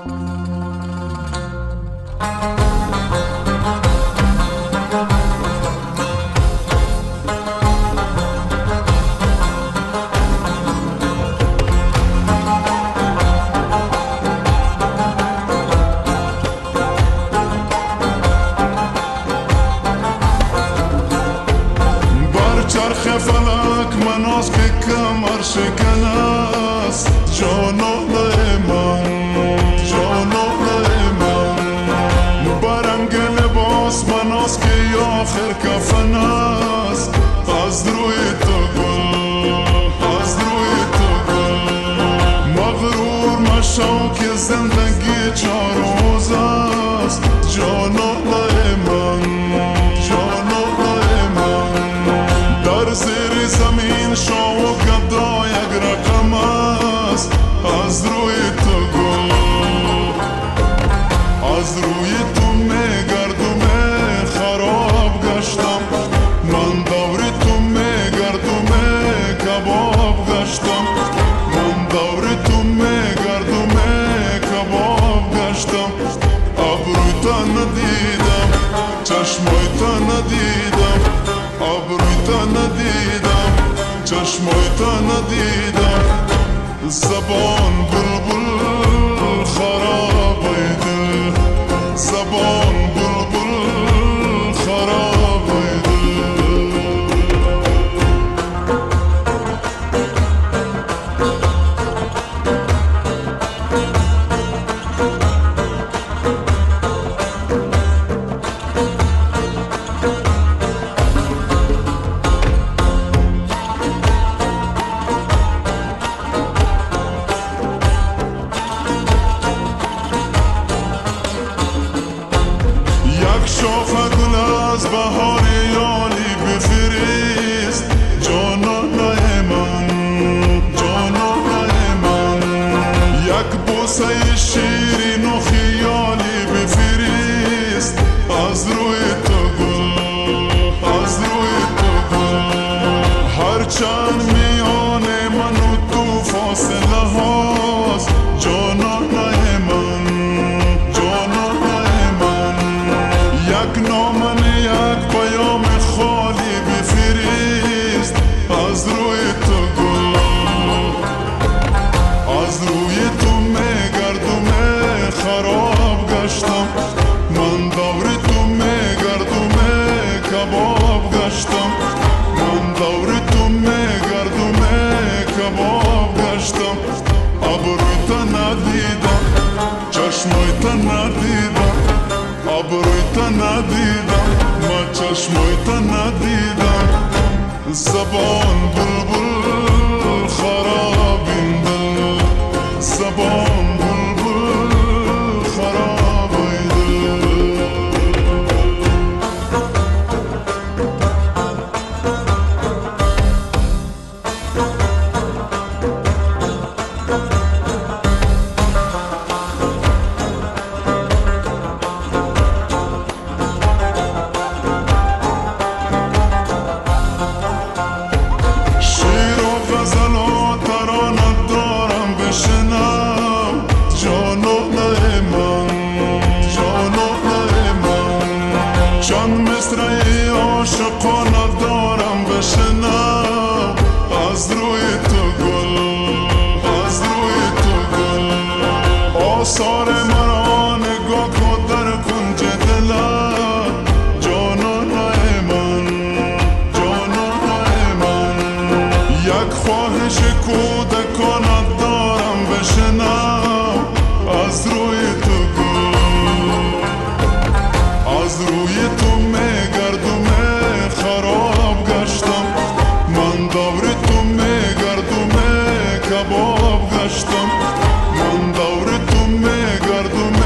چرخ فلک مناس که کمر شکناس جانان من برنگ لباس مناس که آخر کفن است از روی تو گل مغرور مشو که زندگی 4 روز است جانان من در زیر زمین شو گدا یک رقم است از روی تو گل از روی تو میگردم خراب گشتم من دور تو میگردم کباب گشتم من دور تو میگردم کباب گشتم ابروی تا ندیدم چشمای تا ندیدم ابروی تا ندیدم چشمای تا ندیدم زبان بلبل خراب دل زبان بلبل خراب دل شاخ گل از بهار یالی بفرست جانان من یک بوسه شیرین و خیالی بفرست از روی تو گل هرچند میان من و تو فاصله هاست جانان یک نامه یک پیام خالی بفرست از روی تو گل از روی تو میگردم خراب گشتم من دور تو میگردم کباب گشتم من دور تو میگردم کباب گشتم ابروی تا ندیدم چشمای تا ندیدم ابروی تا ندیدم ما چشمای تا ندیدم زبان بلبل خراب این دل زبان بلبل خراب این دل چند مصرعی عاشقانه دارم بشنم از روی تو گل آثار مرا نگاه کن در کنج دلت جانان من یک خواهش کودکانه دارم بشنم از روی تو گل از روی تو میگردم خراب گشتم من دور تو میگردم کباب گشتم من دور تو میگردم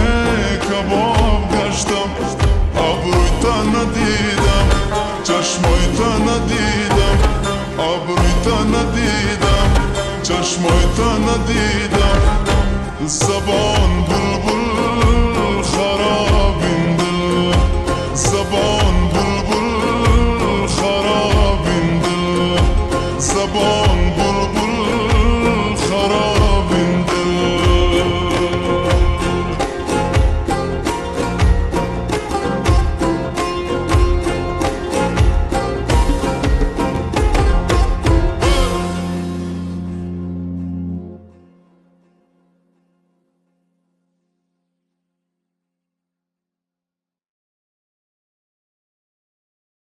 کباب گشتم ابروی تا ندیدم چشمای تا ندیدم ابروی تا ندیدم چشمای تا ندیدم زبان بلبل